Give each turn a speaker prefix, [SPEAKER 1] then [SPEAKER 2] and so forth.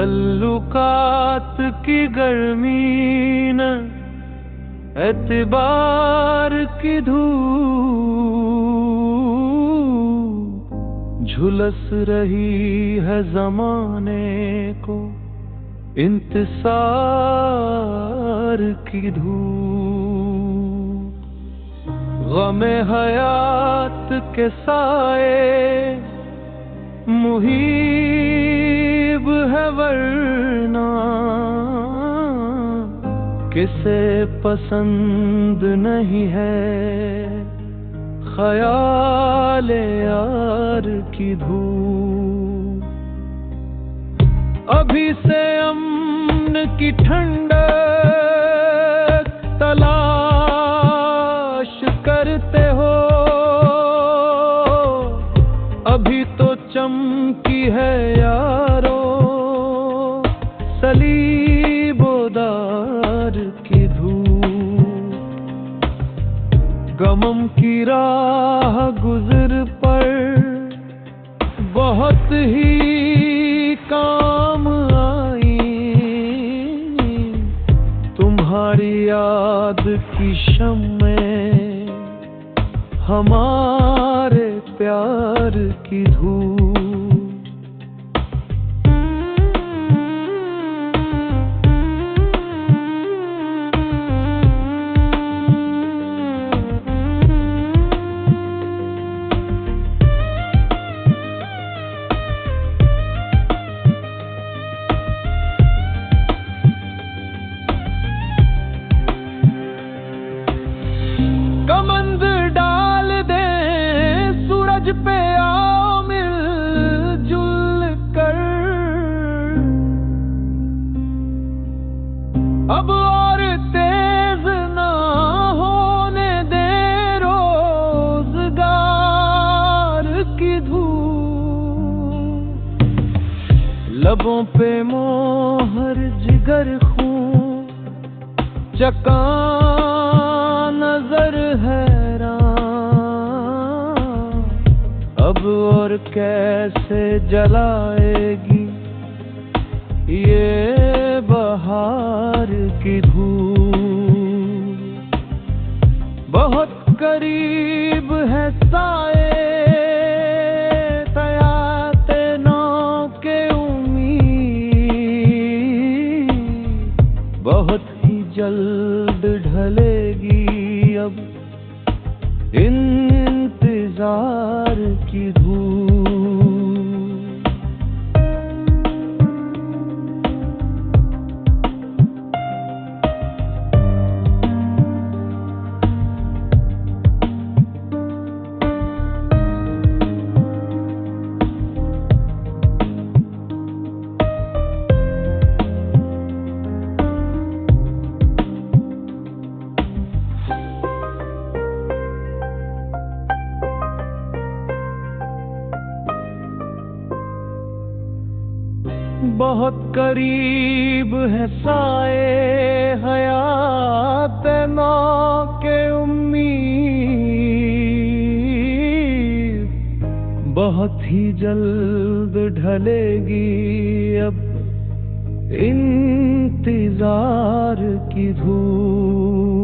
[SPEAKER 1] तल्लुकात की गर्मी न एतबार की धूप झुलस रही है जमाने को इंतजार की धूप। गमे हयात के साए मुहीब है वरना किसे पसंद नहीं है ख्याल यार की धूप। अभी से अमन की ठंडक तलाश करते हो, अभी तो चमकी है यारो सलीबोदार की धूप। गमम की राह गुजर पर बहुत ही काम आई, तुम्हारी याद की शम्में हमारे प्यार की धूप। कमंद डाल दे सूरज पे आओ मिलजुल कर, अब और तेज ना होने दे रोजगार की धूप। लबों पे मोहर जिगर खून चका नजर हैरान, अब और कैसे जलाएगी ये बहार की धूप। बहुत करीब है साए तयाते नौ के उम्मीद, बहुत ही जल्द ढलेगी अब इंतजार की धूप। बहुत करीब है साए हयात नौ के उम्मीद, बहुत ही जल्द ढलेगी अब इंतजार की धूप।